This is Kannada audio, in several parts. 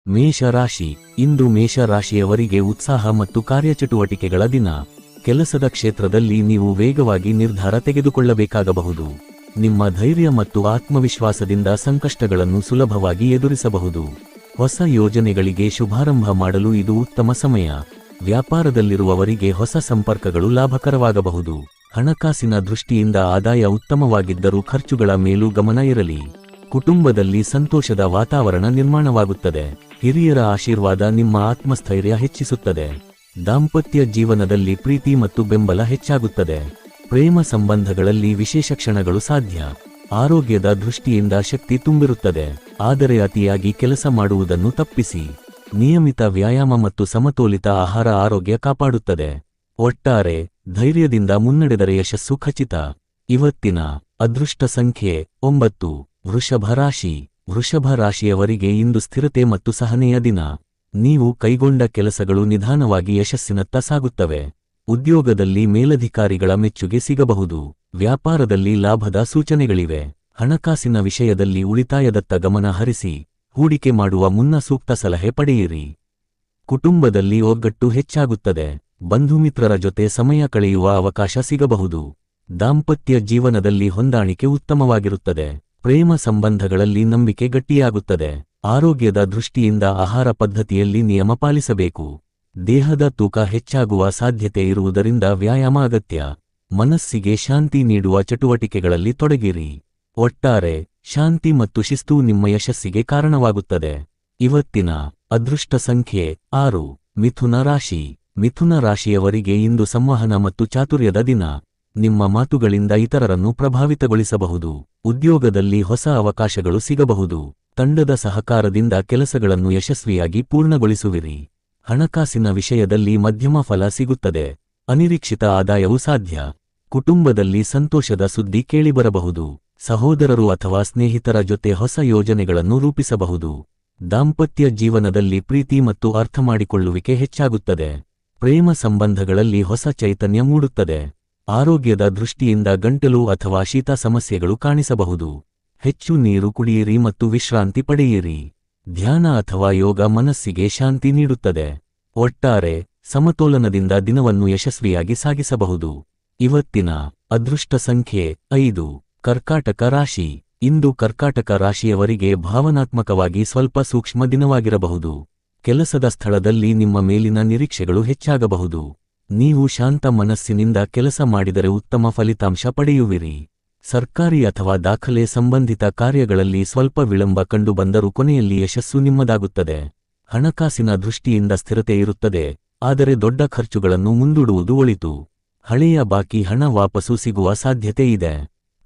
ಮೇಷರಾಶಿ. ಇಂದು ಮೇಷರಾಶಿಯವರಿಗೆ ಉತ್ಸಾಹ ಮತ್ತು ಕಾರ್ಯಚಟುವಟಿಕೆಗಳ ದಿನ. ಕೆಲಸದ ಕ್ಷೇತ್ರದಲ್ಲಿ ನೀವು ವೇಗವಾಗಿ ನಿರ್ಧಾರ ತೆಗೆದುಕೊಳ್ಳಬೇಕಾಗಬಹುದು. ನಿಮ್ಮ ಧೈರ್ಯ ಮತ್ತು ಆತ್ಮವಿಶ್ವಾಸದಿಂದ ಸಂಕಷ್ಟಗಳನ್ನು ಸುಲಭವಾಗಿ ಎದುರಿಸಬಹುದು. ಹೊಸ ಯೋಜನೆಗಳಿಗೆ ಶುಭಾರಂಭ ಮಾಡಲು ಇದು ಉತ್ತಮ ಸಮಯ. ವ್ಯಾಪಾರದಲ್ಲಿರುವವರಿಗೆ ಹೊಸ ಸಂಪರ್ಕಗಳು ಲಾಭಕರವಾಗಬಹುದು. ಹಣಕಾಸಿನ ದೃಷ್ಟಿಯಿಂದ ಆದಾಯ ಉತ್ತಮವಾಗಿದ್ದರೂ ಖರ್ಚುಗಳ ಮೇಲೂ ಗಮನ ಇರಲಿ. ಕುಟುಂಬದಲ್ಲಿ ಸಂತೋಷದ ವಾತಾವರಣ ನಿರ್ಮಾಣವಾಗುತ್ತದೆ. ಹಿರಿಯರ ಆಶೀರ್ವಾದ ನಿಮ್ಮ ಆತ್ಮಸ್ಥೈರ್ಯ ಹೆಚ್ಚಿಸುತ್ತದೆ. ದಾಂಪತ್ಯ ಜೀವನದಲ್ಲಿ ಪ್ರೀತಿ ಮತ್ತು ಬೆಂಬಲ ಹೆಚ್ಚಾಗುತ್ತದೆ. ಪ್ರೇಮ ಸಂಬಂಧಗಳಲ್ಲಿ ವಿಶೇಷ ಕ್ಷಣಗಳು ಸಾಧ್ಯ. ಆರೋಗ್ಯದ ದೃಷ್ಟಿಯಿಂದ ಶಕ್ತಿ ತುಂಬಿರುತ್ತದೆ, ಆದರೆ ಅತಿಯಾಗಿ ಕೆಲಸ ಮಾಡುವುದನ್ನು ತಪ್ಪಿಸಿ. ನಿಯಮಿತ ವ್ಯಾಯಾಮ ಮತ್ತು ಸಮತೋಲಿತ ಆಹಾರ ಆರೋಗ್ಯ ಕಾಪಾಡುತ್ತದೆ. ಒಟ್ಟಾರೆ ಧೈರ್ಯದಿಂದ ಮುನ್ನಡೆದರೆ ಯಶಸ್ಸು ಖಚಿತ. ಇವತ್ತಿನ ಅದೃಷ್ಟ ಸಂಖ್ಯೆ 9. ವೃಷಭ ರಾಶಿ. ವೃಷಭ ರಾಶಿಯವರಿಗೆ ಇಂದು ಸ್ಥಿರತೆ ಮತ್ತು ಸಹನೆಯ ದಿನ. ನೀವು ಕೈಗೊಂಡ ಕೆಲಸಗಳು ನಿಧಾನವಾಗಿ ಯಶಸ್ಸಿನತ್ತ ಸಾಗುತ್ತವೆ. ಉದ್ಯೋಗದಲ್ಲಿ ಮೇಲಧಿಕಾರಿಗಳ ಮೆಚ್ಚುಗೆ ಸಿಗಬಹುದು. ವ್ಯಾಪಾರದಲ್ಲಿ ಲಾಭದ ಸೂಚನೆಗಳಿವೆ. ಹಣಕಾಸಿನ ವಿಷಯದಲ್ಲಿ ಉಳಿತಾಯದತ್ತ ಗಮನ ಹರಿಸಿ. ಹೂಡಿಕೆ ಮಾಡುವ ಮುನ್ನ ಸೂಕ್ತ ಸಲಹೆ ಪಡೆಯಿರಿ. ಕುಟುಂಬದಲ್ಲಿ ಒಗ್ಗಟ್ಟು ಹೆಚ್ಚಾಗುತ್ತದೆ. ಬಂಧುಮಿತ್ರರ ಜೊತೆ ಸಮಯ ಕಳೆಯುವ ಅವಕಾಶ ಸಿಗಬಹುದು. ದಾಂಪತ್ಯ ಜೀವನದಲ್ಲಿ ಹೊಂದಾಣಿಕೆ ಉತ್ತಮವಾಗಿರುತ್ತದೆ. ಪ್ರೇಮ ಸಂಬಂಧಗಳಲ್ಲಿ ನಂಬಿಕೆ ಗಟ್ಟಿಯಾಗುತ್ತದೆ. ಆರೋಗ್ಯದ ದೃಷ್ಟಿಯಿಂದ ಆಹಾರ ಪದ್ಧತಿಯಲ್ಲಿ ನಿಯಮ ಪಾಲಿಸಬೇಕು. ದೇಹದ ತೂಕ ಹೆಚ್ಚಾಗುವ ಸಾಧ್ಯತೆ ಇರುವುದರಿಂದ ವ್ಯಾಯಾಮ ಅಗತ್ಯ. ಮನಸ್ಸಿಗೆ ಶಾಂತಿ ನೀಡುವ ಚಟುವಟಿಕೆಗಳಲ್ಲಿ ತೊಡಗಿರಿ. ಒಟ್ಟಾರೆ ಶಾಂತಿ ಮತ್ತು ಶಿಸ್ತು ನಿಮ್ಮ ಯಶಸ್ಸಿಗೆ ಕಾರಣವಾಗುತ್ತದೆ. ಇವತ್ತಿನ ಅದೃಷ್ಟ ಸಂಖ್ಯೆ 6. ಮಿಥುನ ರಾಶಿ. ಮಿಥುನ ರಾಶಿಯವರಿಗೆ ಇಂದು ಸಂವಹನ ಮತ್ತು ಚಾತುರ್ಯದ ದಿನ. ನಿಮ್ಮ ಮಾತುಗಳಿಂದ ಇತರರನ್ನು ಪ್ರಭಾವಿತಗೊಳಿಸಬಹುದು. ಉದ್ಯೋಗದಲ್ಲಿ ಹೊಸ ಅವಕಾಶಗಳು ಸಿಗಬಹುದು. ತಂಡದ ಸಹಕಾರದಿಂದ ಕೆಲಸಗಳನ್ನು ಯಶಸ್ವಿಯಾಗಿ ಪೂರ್ಣಗೊಳಿಸುವಿರಿ. ಹಣಕಾಸಿನ ವಿಷಯದಲ್ಲಿ ಮಧ್ಯಮ ಫಲ ಸಿಗುತ್ತದೆ. ಅನಿರೀಕ್ಷಿತ ಆದಾಯವೂ ಸಾಧ್ಯ. ಕುಟುಂಬದಲ್ಲಿ ಸಂತೋಷದ ಸುದ್ದಿ ಕೇಳಿಬರಬಹುದು. ಸಹೋದರರು ಅಥವಾ ಸ್ನೇಹಿತರ ಜೊತೆ ಹೊಸ ಯೋಜನೆಗಳನ್ನು ರೂಪಿಸಬಹುದು. ದಾಂಪತ್ಯ ಜೀವನದಲ್ಲಿ ಪ್ರೀತಿ ಮತ್ತು ಅರ್ಥಮಾಡಿಕೊಳ್ಳುವಿಕೆ ಹೆಚ್ಚಾಗುತ್ತದೆ. ಪ್ರೇಮ ಸಂಬಂಧಗಳಲ್ಲಿ ಹೊಸ ಚೈತನ್ಯ ಮೂಡುತ್ತದೆ. ಆರೋಗ್ಯದ ದೃಷ್ಟಿಯಿಂದ ಗಂಟಲು ಅಥವಾ ಶೀತ ಸಮಸ್ಯೆಗಳು ಕಾಣಿಸಬಹುದು. ಹೆಚ್ಚು ನೀರು ಕುಡಿಯಿರಿ ಮತ್ತು ವಿಶ್ರಾಂತಿ ಪಡೆಯಿರಿ. ಧ್ಯಾನ ಅಥವಾ ಯೋಗ ಮನಸ್ಸಿಗೆ ಶಾಂತಿ ನೀಡುತ್ತದೆ. ಒಟ್ಟಾರೆ ಸಮತೋಲನದಿಂದ ದಿನವನ್ನು ಯಶಸ್ವಿಯಾಗಿ ಸಾಗಿಸಬಹುದು. ಇವತ್ತಿನ ಅದೃಷ್ಟ ಸಂಖ್ಯೆ 5. ಕರ್ಕಾಟಕ ರಾಶಿ. ಇಂದು ಕರ್ಕಾಟಕ ರಾಶಿಯವರಿಗೆ ಭಾವನಾತ್ಮಕವಾಗಿ ಸ್ವಲ್ಪ ಸೂಕ್ಷ್ಮ ದಿನವಾಗಿರಬಹುದು. ಕೆಲಸದ ಸ್ಥಳದಲ್ಲಿ ನಿಮ್ಮ ಮೇಲಿನ ನಿರೀಕ್ಷೆಗಳು ಹೆಚ್ಚಾಗಬಹುದು. ನೀವು ಶಾಂತ ಮನಸ್ಸಿನಿಂದ ಕೆಲಸ ಮಾಡಿದರೆ ಉತ್ತಮ ಫಲಿತಾಂಶ ಪಡೆಯುವಿರಿ. ಸರ್ಕಾರಿ ಅಥವಾ ದಾಖಲೆ ಸಂಬಂಧಿತ ಕಾರ್ಯಗಳಲ್ಲಿ ಸ್ವಲ್ಪ ವಿಳಂಬ ಕಂಡುಬಂದರೂ ಕೊನೆಯಲ್ಲಿ ಯಶಸ್ಸು ನಿಮ್ಮದಾಗುತ್ತದೆ. ಹಣಕಾಸಿನ ದೃಷ್ಟಿಯಿಂದ ಸ್ಥಿರತೆ ಇರುತ್ತದೆ, ಆದರೆ ದೊಡ್ಡ ಖರ್ಚುಗಳನ್ನು ಮುಂದೂಡುವುದು ಒಳಿತು. ಹಳೆಯ ಬಾಕಿ ಹಣ ವಾಪಸು ಸಿಗುವ ಸಾಧ್ಯತೆ ಇದೆ.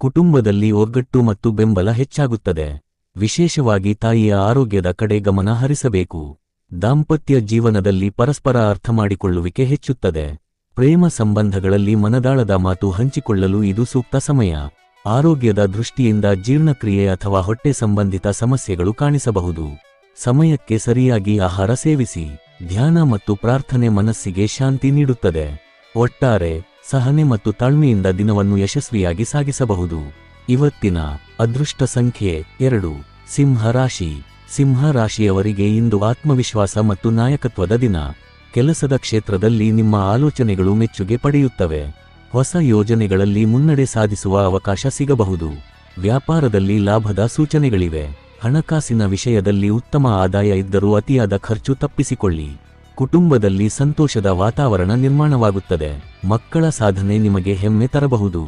ಕುಟುಂಬದಲ್ಲಿ ಒಗ್ಗಟ್ಟು ಮತ್ತು ಬೆಂಬಲ ಹೆಚ್ಚಾಗುತ್ತದೆ. ವಿಶೇಷವಾಗಿ ತಾಯಿಯ ಆರೋಗ್ಯದ ಕಡೆ ಗಮನ ಹರಿಸಬೇಕು. ದಾಂಪತ್ಯ ಜೀವನದಲ್ಲಿ ಪರಸ್ಪರ ಅರ್ಥಮಾಡಿಕೊಳ್ಳುವಿಕೆ ಹೆಚ್ಚುತ್ತದೆ. ಪ್ರೇಮ ಸಂಬಂಧಗಳಲ್ಲಿ ಮನದಾಳದ ಮಾತು ಹಂಚಿಕೊಳ್ಳಲು ಇದು ಸೂಕ್ತ ಸಮಯ. ಆರೋಗ್ಯದ ದೃಷ್ಟಿಯಿಂದ ಜೀರ್ಣಕ್ರಿಯೆ ಅಥವಾ ಹೊಟ್ಟೆ ಸಂಬಂಧಿತ ಸಮಸ್ಯೆಗಳು ಕಾಣಿಸಬಹುದು. ಸಮಯಕ್ಕೆ ಸರಿಯಾಗಿ ಆಹಾರ ಸೇವಿಸಿ. ಧ್ಯಾನ ಮತ್ತು ಪ್ರಾರ್ಥನೆ ಮನಸ್ಸಿಗೆ ಶಾಂತಿ ನೀಡುತ್ತದೆ. ಒಟ್ಟಾರೆ ಸಹನೆ ಮತ್ತು ತಾಳ್ಮೆಯಿಂದ ದಿನವನ್ನು ಯಶಸ್ವಿಯಾಗಿ ಸಾಗಿಸಬಹುದು. ಇವತ್ತಿನ ಅದೃಷ್ಟ ಸಂಖ್ಯೆ 2. ಸಿಂಹ ರಾಶಿ. ಸಿಂಹ ರಾಶಿಯವರಿಗೆ ಇಂದು ಆತ್ಮವಿಶ್ವಾಸ ಮತ್ತು ನಾಯಕತ್ವದ ದಿನ. ಕೆಲಸದ ಕ್ಷೇತ್ರದಲ್ಲಿ ನಿಮ್ಮ ಆಲೋಚನೆಗಳು ಮೆಚ್ಚುಗೆ ಪಡೆಯುತ್ತವೆ. ಹೊಸ ಯೋಜನೆಗಳಲ್ಲಿ ಮುನ್ನಡೆ ಸಾಧಿಸುವ ಅವಕಾಶ ಸಿಗಬಹುದು. ವ್ಯಾಪಾರದಲ್ಲಿ ಲಾಭದ ಸೂಚನೆಗಳಿವೆ. ಹಣಕಾಸಿನ ವಿಷಯದಲ್ಲಿ ಉತ್ತಮ ಆದಾಯ ಇದ್ದರೂ ಅತಿಯಾದ ಖರ್ಚು ತಪ್ಪಿಸಿಕೊಳ್ಳಿ. ಕುಟುಂಬದಲ್ಲಿ ಸಂತೋಷದ ವಾತಾವರಣ ನಿರ್ಮಾಣವಾಗುತ್ತದೆ. ಮಕ್ಕಳ ಸಾಧನೆ ನಿಮಗೆ ಹೆಮ್ಮೆ ತರಬಹುದು.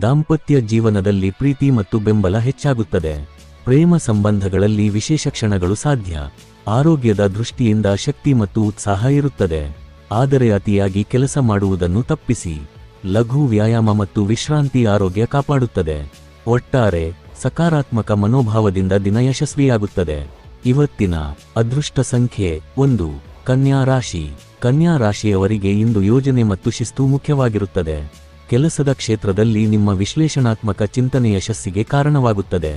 ದಾಂಪತ್ಯ ಜೀವನದಲ್ಲಿ ಪ್ರೀತಿ ಮತ್ತು ಬೆಂಬಲ ಹೆಚ್ಚಾಗುತ್ತದೆ. ಪ್ರೇಮ ಸಂಬಂಧಗಳಲ್ಲಿ ವಿಶೇಷ ಕ್ಷಣಗಳು ಸಾಧ್ಯ. ಆರೋಗ್ಯದ ದೃಷ್ಟಿಯಿಂದ ಶಕ್ತಿ ಮತ್ತು ಉತ್ಸಾಹ ಇರುತ್ತದೆ, ಆದರೆ ಅತಿಯಾಗಿ ಕೆಲಸ ಮಾಡುವುದನ್ನು ತಪ್ಪಿಸಿ. ಲಘು ವ್ಯಾಯಾಮ ಮತ್ತು ವಿಶ್ರಾಂತಿ ಆರೋಗ್ಯ ಕಾಪಾಡುತ್ತದೆ. ಒಟ್ಟಾರೆ ಸಕಾರಾತ್ಮಕ ಮನೋಭಾವದಿಂದ ದಿನ ಯಶಸ್ವಿಯಾಗುತ್ತದೆ. ಇವತ್ತಿನ ಅದೃಷ್ಟ ಸಂಖ್ಯೆ 1. ಕನ್ಯಾ ರಾಶಿ. ಕನ್ಯಾ ರಾಶಿಯವರಿಗೆ ಇಂದು ಯೋಜನೆ ಮತ್ತು ಶಿಸ್ತು ಮುಖ್ಯವಾಗಿರುತ್ತದೆ. ಕೆಲಸದ ಕ್ಷೇತ್ರದಲ್ಲಿ ನಿಮ್ಮ ವಿಶ್ಲೇಷಣಾತ್ಮಕ ಚಿಂತನೆ ಯಶಸ್ಸಿಗೆ ಕಾರಣವಾಗುತ್ತದೆ.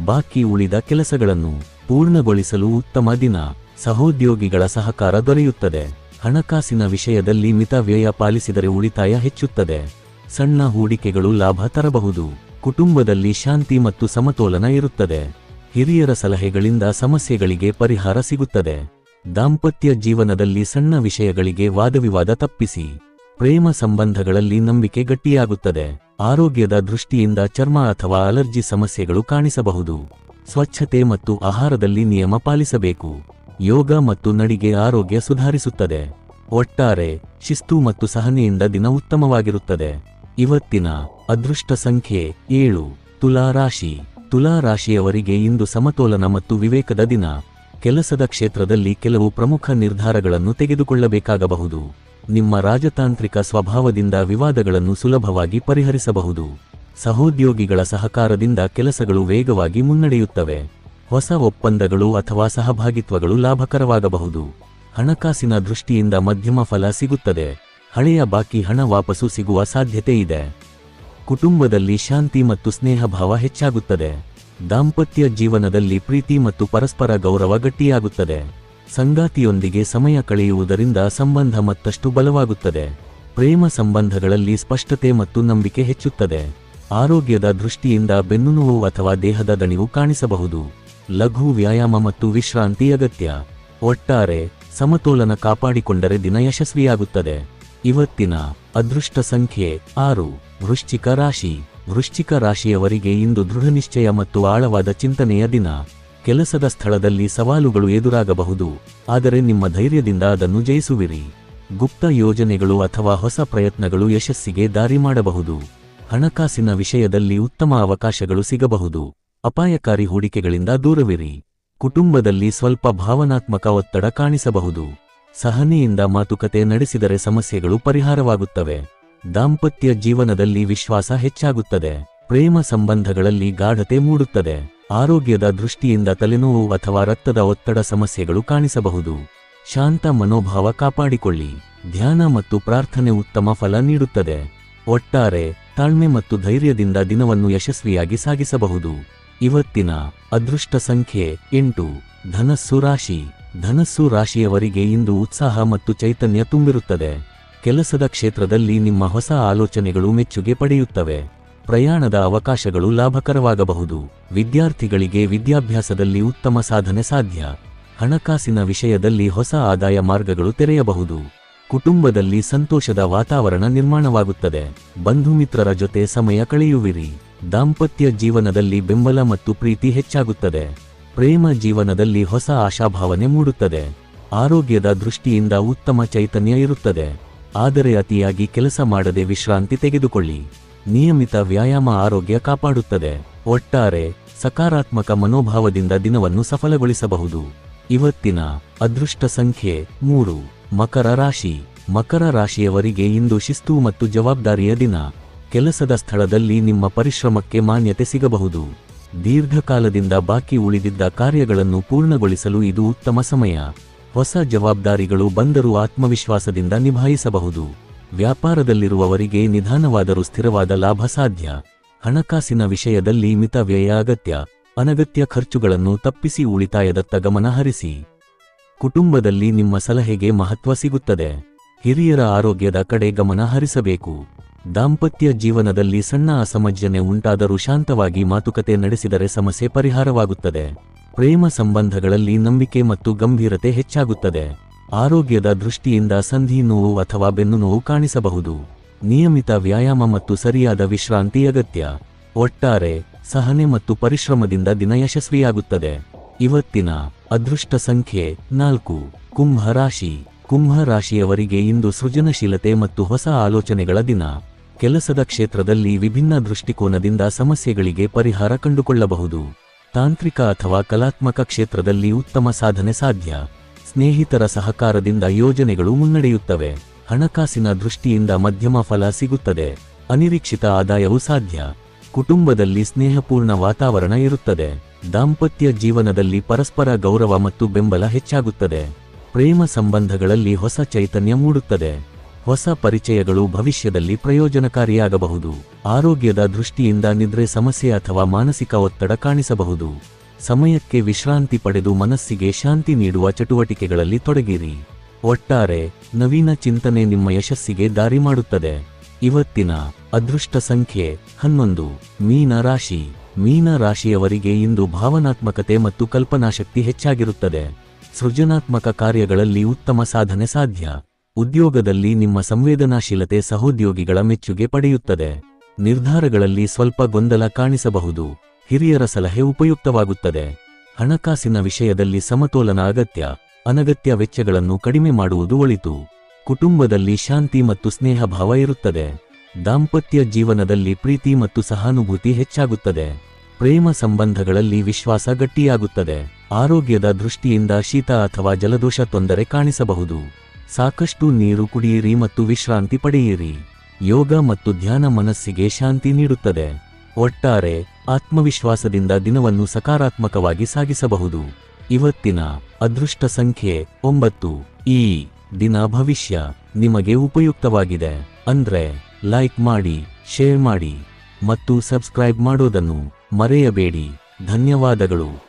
ಬಾಕಿ ಉಳಿದ ಕೆಲಸಗಳನ್ನು ಪೂರ್ಣಗೊಳಿಸಲು ಉತ್ತಮ ದಿನ. ಸಹೋದ್ಯೋಗಿಗಳ ಸಹಕಾರ ದೊರೆಯುತ್ತದೆ. ಹಣಕಾಸಿನ ವಿಷಯದಲ್ಲಿ ಮಿತ ವ್ಯಯ ಪಾಲಿಸಿದರೆ ಉಳಿತಾಯ ಹೆಚ್ಚುತ್ತದೆ. ಸಣ್ಣ ಹೂಡಿಕೆಗಳು ಲಾಭ ತರಬಹುದು. ಕುಟುಂಬದಲ್ಲಿ ಶಾಂತಿ ಮತ್ತು ಸಮತೋಲನ ಇರುತ್ತದೆ. ಹಿರಿಯರ ಸಲಹೆಗಳಿಂದ ಸಮಸ್ಯೆಗಳಿಗೆ ಪರಿಹಾರ ಸಿಗುತ್ತದೆ. ದಾಂಪತ್ಯ ಜೀವನದಲ್ಲಿ ಸಣ್ಣ ವಿಷಯಗಳಿಗೆ ವಾದವಿವಾದ ತಪ್ಪಿಸಿ. ಪ್ರೇಮ ಸಂಬಂಧಗಳಲ್ಲಿ ನಂಬಿಕೆ ಗಟ್ಟಿಯಾಗುತ್ತದೆ. ಆರೋಗ್ಯದ ದೃಷ್ಟಿಯಿಂದ ಚರ್ಮ ಅಥವಾ ಅಲರ್ಜಿ ಸಮಸ್ಯೆಗಳು ಕಾಣಿಸಬಹುದು. ಸ್ವಚ್ಛತೆ ಮತ್ತು ಆಹಾರದಲ್ಲಿ ನಿಯಮ ಪಾಲಿಸಬೇಕು. ಯೋಗ ಮತ್ತು ನಡಿಗೆ ಆರೋಗ್ಯ ಸುಧಾರಿಸುತ್ತದೆ. ಒಟ್ಟಾರೆ ಶಿಸ್ತು ಮತ್ತು ಸಹನೆಯಿಂದ ದಿನ ಉತ್ತಮವಾಗಿರುತ್ತದೆ. ಇವತ್ತಿನ ಅದೃಷ್ಟ ಸಂಖ್ಯೆ 7. ತುಲಾ ರಾಶಿ. ತುಲಾ ರಾಶಿಯವರಿಗೆ ಇಂದು ಸಮತೋಲನ ಮತ್ತು ವಿವೇಕದ ದಿನ. ಕೆಲಸದ ಕ್ಷೇತ್ರದಲ್ಲಿ ಕೆಲವು ಪ್ರಮುಖ ನಿರ್ಧಾರಗಳನ್ನು ತೆಗೆದುಕೊಳ್ಳಬೇಕಾಗಬಹುದು. ನಿಮ್ಮ ರಾಜತಾಂತ್ರಿಕ ಸ್ವಭಾವದಿಂದ ವಿವಾದಗಳನ್ನು ಸುಲಭವಾಗಿ ಪರಿಹರಿಸಬಹುದು. ಸಹೋದ್ಯೋಗಿಗಳ ಸಹಕಾರದಿಂದ ಕೆಲಸಗಳು ವೇಗವಾಗಿ ಮುನ್ನಡೆಯುತ್ತವೆ. ಹೊಸ ಒಪ್ಪಂದಗಳು ಅಥವಾ ಸಹಭಾಗಿತ್ವಗಳು ಲಾಭಕರವಾಗಬಹುದು. ಹಣಕಾಸಿನ ದೃಷ್ಟಿಯಿಂದ ಮಧ್ಯಮ ಫಲ ಸಿಗುತ್ತದೆ. ಹಳೆಯ ಬಾಕಿ ಹಣ ವಾಪಸು ಸಿಗುವ ಸಾಧ್ಯತೆ ಇದೆ. ಕುಟುಂಬದಲ್ಲಿ ಶಾಂತಿ ಮತ್ತು ಸ್ನೇಹಭಾವ ಹೆಚ್ಚಾಗುತ್ತದೆ. ದಾಂಪತ್ಯ ಜೀವನದಲ್ಲಿ ಪ್ರೀತಿ ಮತ್ತು ಪರಸ್ಪರ ಗೌರವ ಗಟ್ಟಿಯಾಗುತ್ತದೆ. ಸಂಗಾತಿಯೊಂದಿಗೆ ಸಮಯ ಕಳೆಯುವುದರಿಂದ ಸಂಬಂಧ ಮತ್ತಷ್ಟು ಬಲವಾಗುತ್ತದೆ. ಪ್ರೇಮ ಸಂಬಂಧಗಳಲ್ಲಿ ಸ್ಪಷ್ಟತೆ ಮತ್ತು ನಂಬಿಕೆ ಹೆಚ್ಚುತ್ತದೆ. ಆರೋಗ್ಯದ ದೃಷ್ಟಿಯಿಂದ ಬೆನ್ನುನೋವು ಅಥವಾ ದೇಹದ ದಣಿವು ಕಾಣಿಸಬಹುದು. ಲಘು ವ್ಯಾಯಾಮ ಮತ್ತು ವಿಶ್ರಾಂತಿ ಅಗತ್ಯ. ಒಟ್ಟಾರೆ ಸಮತೋಲನ ಕಾಪಾಡಿಕೊಂಡರೆ ದಿನ ಯಶಸ್ವಿಯಾಗುತ್ತದೆ. ಇವತ್ತಿನ ಅದೃಷ್ಟ ಸಂಖ್ಯೆ 6. ವೃಶ್ಚಿಕ ರಾಶಿ. ವೃಶ್ಚಿಕ ರಾಶಿಯವರಿಗೆ ಇಂದು ದೃಢನಿಶ್ಚಯ ಮತ್ತು ಆಳವಾದ ಚಿಂತನೆಯ ದಿನ. ಕೆಲಸದ ಸ್ಥಳದಲ್ಲಿ ಸವಾಲುಗಳು ಎದುರಾಗಬಹುದು, ಆದರೆ ನಿಮ್ಮ ಧೈರ್ಯದಿಂದ ಅದನ್ನು ಜಯಿಸುವಿರಿ. ಗುಪ್ತ ಯೋಜನೆಗಳು ಅಥವಾ ಹೊಸ ಪ್ರಯತ್ನಗಳು ಯಶಸ್ಸಿಗೆ ದಾರಿ ಮಾಡಬಹುದು. ಹಣಕಾಸಿನ ವಿಷಯದಲ್ಲಿ ಉತ್ತಮ ಅವಕಾಶಗಳು ಸಿಗಬಹುದು. ಅಪಾಯಕಾರಿ ಹೂಡಿಕೆಗಳಿಂದ ದೂರವಿರಿ. ಕುಟುಂಬದಲ್ಲಿ ಸ್ವಲ್ಪ ಭಾವನಾತ್ಮಕ ಒತ್ತಡ ಕಾಣಿಸಬಹುದು. ಸಹನೆಯಿಂದ ಮಾತುಕತೆ ನಡೆಸಿದರೆ ಸಮಸ್ಯೆಗಳು ಪರಿಹಾರವಾಗುತ್ತವೆ. ದಾಂಪತ್ಯ ಜೀವನದಲ್ಲಿ ವಿಶ್ವಾಸ ಹೆಚ್ಚಾಗುತ್ತದೆ. ಪ್ರೇಮ ಸಂಬಂಧಗಳಲ್ಲಿ ಗಾಢತೆ ಮೂಡುತ್ತದೆ. ಆರೋಗ್ಯದ ದೃಷ್ಟಿಯಿಂದ ತಲೆನೋವು ಅಥವಾ ರಕ್ತದ ಒತ್ತಡ ಸಮಸ್ಯೆಗಳು ಕಾಣಿಸಬಹುದು. ಶಾಂತ ಮನೋಭಾವ ಕಾಪಾಡಿಕೊಳ್ಳಿ. ಧ್ಯಾನ ಮತ್ತು ಪ್ರಾರ್ಥನೆ ಉತ್ತಮ ಫಲ ನೀಡುತ್ತದೆ. ಒಟ್ಟಾರೆ ತಾಳ್ಮೆ ಮತ್ತು ಧೈರ್ಯದಿಂದ ದಿನವನ್ನು ಯಶಸ್ವಿಯಾಗಿ ಸಾಗಿಸಬಹುದು. ಇವತ್ತಿನ ಅದೃಷ್ಟ ಸಂಖ್ಯೆ 8. ಧನಸ್ಸು ರಾಶಿ. ಧನಸ್ಸು ರಾಶಿಯವರಿಗೆ ಇಂದು ಉತ್ಸಾಹ ಮತ್ತು ಚೈತನ್ಯ ತುಂಬಿರುತ್ತದೆ. ಕೆಲಸದ ಕ್ಷೇತ್ರದಲ್ಲಿ ನಿಮ್ಮ ಹೊಸ ಆಲೋಚನೆಗಳು ಮೆಚ್ಚುಗೆ ಪಡೆಯುತ್ತವೆ. ಪ್ರಯಾಣದ ಅವಕಾಶಗಳು ಲಾಭಕರವಾಗಬಹುದು. ವಿದ್ಯಾರ್ಥಿಗಳಿಗೆ ವಿದ್ಯಾಭ್ಯಾಸದಲ್ಲಿ ಉತ್ತಮ ಸಾಧನೆ ಸಾಧ್ಯ. ಹಣಕಾಸಿನ ವಿಷಯದಲ್ಲಿ ಹೊಸ ಆದಾಯ ಮಾರ್ಗಗಳು ತೆರೆಯಬಹುದು. ಕುಟುಂಬದಲ್ಲಿ ಸಂತೋಷದ ವಾತಾವರಣ ನಿರ್ಮಾಣವಾಗುತ್ತದೆ. ಬಂಧುಮಿತ್ರರ ಜೊತೆ ಸಮಯ ಕಳೆಯುವಿರಿ. ದಾಂಪತ್ಯ ಜೀವನದಲ್ಲಿ ಬೆಂಬಲ ಮತ್ತು ಪ್ರೀತಿ ಹೆಚ್ಚಾಗುತ್ತದೆ. ಪ್ರೇಮ ಜೀವನದಲ್ಲಿ ಹೊಸ ಆಶಾಭಾವನೆ ಮೂಡುತ್ತದೆ. ಆರೋಗ್ಯದ ದೃಷ್ಟಿಯಿಂದ ಉತ್ತಮ ಚೈತನ್ಯ ಇರುತ್ತದೆ. ಆದರೆ ಅತಿಯಾಗಿ ಕೆಲಸ ಮಾಡದೆ ವಿಶ್ರಾಂತಿ ತೆಗೆದುಕೊಳ್ಳಿ. ನಿಯಮಿತ ವ್ಯಾಯಾಮ ಆರೋಗ್ಯ ಕಾಪಾಡುತ್ತದೆ. ಒಟ್ಟಾರೆ ಸಕಾರಾತ್ಮಕ ಮನೋಭಾವದಿಂದ ದಿನವನ್ನು ಸಫಲಗೊಳಿಸಬಹುದು. ಇವತ್ತಿನ ಅದೃಷ್ಟ ಸಂಖ್ಯೆ 3. ಮಕರ ರಾಶಿ. ಮಕರ ರಾಶಿಯವರಿಗೆ ಇಂದು ಶಿಸ್ತು ಮತ್ತು ಜವಾಬ್ದಾರಿಯ ದಿನ. ಕೆಲಸದ ಸ್ಥಳದಲ್ಲಿ ನಿಮ್ಮ ಪರಿಶ್ರಮಕ್ಕೆ ಮಾನ್ಯತೆ ಸಿಗಬಹುದು. ದೀರ್ಘಕಾಲದಿಂದ ಬಾಕಿ ಉಳಿದಿದ್ದ ಕಾರ್ಯಗಳನ್ನು ಪೂರ್ಣಗೊಳಿಸಲು ಇದು ಉತ್ತಮ ಸಮಯ. ಹೊಸ ಜವಾಬ್ದಾರಿಗಳು ಬಂದರೂ ಆತ್ಮವಿಶ್ವಾಸದಿಂದ ನಿಭಾಯಿಸಬಹುದು. ವ್ಯಾಪಾರದಲ್ಲಿರುವವರಿಗೆ ನಿಧಾನವಾದರೂ ಸ್ಥಿರವಾದ ಲಾಭ ಸಾಧ್ಯ. ಹಣಕಾಸಿನ ವಿಷಯದಲ್ಲಿ ಮಿತ ವ್ಯಯ ಅಗತ್ಯ. ಅನಗತ್ಯ ಖರ್ಚುಗಳನ್ನು ತಪ್ಪಿಸಿ ಉಳಿತಾಯದತ್ತ ಗಮನ ಹರಿಸಿ. ಕುಟುಂಬದಲ್ಲಿ ನಿಮ್ಮ ಸಲಹೆಗೆ ಮಹತ್ವ ಸಿಗುತ್ತದೆ. ಹಿರಿಯರ ಆರೋಗ್ಯದ ಕಡೆ ಗಮನ ಹರಿಸಬೇಕು. ದಾಂಪತ್ಯ ಜೀವನದಲ್ಲಿ ಸಣ್ಣ ಅಸಮಂಜಸ ಉಂಟಾದರೂ ಶಾಂತವಾಗಿ ಮಾತುಕತೆ ನಡೆಸಿದರೆ ಸಮಸ್ಯೆ ಪರಿಹಾರವಾಗುತ್ತದೆ. ಪ್ರೇಮ ಸಂಬಂಧಗಳಲ್ಲಿ ನಂಬಿಕೆ ಮತ್ತು ಗಂಭೀರತೆ ಹೆಚ್ಚಾಗುತ್ತದೆ. ಆರೋಗ್ಯದ ದೃಷ್ಟಿಯಿಂದ ಸಂಧಿ ನೋವು ಅಥವಾ ಬೆನ್ನು ನೋವು ಕಾಣಿಸಬಹುದು. ನಿಯಮಿತ ವ್ಯಾಯಾಮ ಮತ್ತು ಸರಿಯಾದ ವಿಶ್ರಾಂತಿ ಅಗತ್ಯ. ಒಟ್ಟಾರೆ ಸಹನೆ ಮತ್ತು ಪರಿಶ್ರಮದಿಂದ ದಿನ ಯಶಸ್ವಿಯಾಗುತ್ತದೆ. ಇವತ್ತಿನ ಅದೃಷ್ಟ ಸಂಖ್ಯೆ 4. ಕುಂಭ ರಾಶಿ. ಕುಂಭ ರಾಶಿಯವರಿಗೆ ಇಂದು ಸೃಜನಶೀಲತೆ ಮತ್ತು ಹೊಸ ಆಲೋಚನೆಗಳ ದಿನ. ಕೆಲಸದ ಕ್ಷೇತ್ರದಲ್ಲಿ ವಿಭಿನ್ನ ದೃಷ್ಟಿಕೋನದಿಂದ ಸಮಸ್ಯೆಗಳಿಗೆ ಪರಿಹಾರ ಕಂಡುಕೊಳ್ಳಬಹುದು. ತಾಂತ್ರಿಕ ಅಥವಾ ಕಲಾತ್ಮಕ ಕ್ಷೇತ್ರದಲ್ಲಿ ಉತ್ತಮ ಸಾಧನೆ ಸಾಧ್ಯ. ಸ್ನೇಹಿತರ ಸಹಕಾರದಿಂದ ಯೋಜನೆಗಳು ಮುನ್ನಡೆಯುತ್ತವೆ. ಹಣಕಾಸಿನ ದೃಷ್ಟಿಯಿಂದ ಮಧ್ಯಮ ಫಲ ಸಿಗುತ್ತದೆ. ಅನಿರೀಕ್ಷಿತ ಆದಾಯವೂ ಸಾಧ್ಯ. ಕುಟುಂಬದಲ್ಲಿ ಸ್ನೇಹಪೂರ್ಣ ವಾತಾವರಣ ಇರುತ್ತದೆ. ದಾಂಪತ್ಯ ಜೀವನದಲ್ಲಿ ಪರಸ್ಪರ ಗೌರವ ಮತ್ತು ಬೆಂಬಲ ಹೆಚ್ಚಾಗುತ್ತದೆ. ಪ್ರೇಮ ಸಂಬಂಧಗಳಲ್ಲಿ ಹೊಸ ಚೈತನ್ಯ ಮೂಡುತ್ತದೆ. ಹೊಸ ಪರಿಚಯಗಳು ಭವಿಷ್ಯದಲ್ಲಿ ಪ್ರಯೋಜನಕಾರಿಯಾಗಬಹುದು. ಆರೋಗ್ಯದ ದೃಷ್ಟಿಯಿಂದ ನಿದ್ರೆ ಸಮಸ್ಯೆ ಅಥವಾ ಮಾನಸಿಕ ಒತ್ತಡ ಕಾಣಿಸಬಹುದು. ಸಮಯಕ್ಕೆ ವಿಶ್ರಾಂತಿ ಪಡೆದು ಮನಸ್ಸಿಗೆ ಶಾಂತಿ ನೀಡುವ ಚಟುವಟಿಕೆಗಳಲ್ಲಿ ತೊಡಗಿರಿ. ಒಟ್ಟಾರೆ ನವೀನ ಚಿಂತನೆ ನಿಮ್ಮ ಯಶಸ್ಸಿಗೆ ದಾರಿ ಮಾಡುತ್ತದೆ. ಇವತ್ತಿನ ಅದೃಷ್ಟ ಸಂಖ್ಯೆ 11. ಮೀನ ರಾಶಿ. ಮೀನ ರಾಶಿಯವರಿಗೆ ಇಂದು ಭಾವನಾತ್ಮಕತೆ ಮತ್ತು ಕಲ್ಪನಾಶಕ್ತಿ ಹೆಚ್ಚಾಗಿರುತ್ತದೆ. ಸೃಜನಾತ್ಮಕ ಕಾರ್ಯಗಳಲ್ಲಿ ಉತ್ತಮ ಸಾಧನೆ ಸಾಧ್ಯ. ಉದ್ಯೋಗದಲ್ಲಿ ನಿಮ್ಮ ಸಂವೇದನಾಶೀಲತೆ ಸಹೋದ್ಯೋಗಿಗಳ ಮೆಚ್ಚುಗೆ ಪಡೆಯುತ್ತದೆ. ನಿರ್ಧಾರಗಳಲ್ಲಿ ಸ್ವಲ್ಪ ಗೊಂದಲ ಕಾಣಿಸಬಹುದು. ಹಿರಿಯರ ಸಲಹೆ ಉಪಯುಕ್ತವಾಗುತ್ತದೆ. ಹಣಕಾಸಿನ ವಿಷಯದಲ್ಲಿ ಸಮತೋಲನ ಅಗತ್ಯ. ಅನಗತ್ಯ ವೆಚ್ಚಗಳನ್ನು ಕಡಿಮೆ ಮಾಡುವುದು ಒಳಿತು. ಕುಟುಂಬದಲ್ಲಿ ಶಾಂತಿ ಮತ್ತು ಸ್ನೇಹ ಭಾವ ಇರುತ್ತದೆ. ದಾಂಪತ್ಯ ಜೀವನದಲ್ಲಿ ಪ್ರೀತಿ ಮತ್ತು ಸಹಾನುಭೂತಿ ಹೆಚ್ಚಾಗುತ್ತದೆ. ಪ್ರೇಮ ಸಂಬಂಧಗಳಲ್ಲಿ ವಿಶ್ವಾಸ ಗಟ್ಟಿಯಾಗುತ್ತದೆ. ಆರೋಗ್ಯದ ದೃಷ್ಟಿಯಿಂದ ಶೀತ ಅಥವಾ ಜಲದೋಷ ತೊಂದರೆ ಕಾಣಿಸಬಹುದು. ಸಾಕಷ್ಟು ನೀರು ಕುಡಿಯಿರಿ ಮತ್ತು ವಿಶ್ರಾಂತಿ ಪಡೆಯಿರಿ. ಯೋಗ ಮತ್ತು ಧ್ಯಾನ ಮನಸ್ಸಿಗೆ ಶಾಂತಿ ನೀಡುತ್ತದೆ. ಒಟ್ಟಾರೆ ಆತ್ಮವಿಶ್ವಾಸದಿಂದ ದಿನವನ್ನು ಸಕಾರಾತ್ಮಕವಾಗಿ ಸಾಗಿಸಬಹುದು. ಇವತ್ತಿನ ಅದೃಷ್ಟ ಸಂಖ್ಯೆ 9. ಈ ದಿನ ಭವಿಷ್ಯ ನಿಮಗೆ ಉಪಯುಕ್ತವಾಗಿದೆ ಅಂದ್ರೆ ಲೈಕ್ ಮಾಡಿ, ಶೇರ್ ಮಾಡಿ ಮತ್ತು ಸಬ್ಸ್ಕ್ರೈಬ್ ಮಾಡೋದನ್ನು ಮರೆಯಬೇಡಿ. ಧನ್ಯವಾದಗಳು.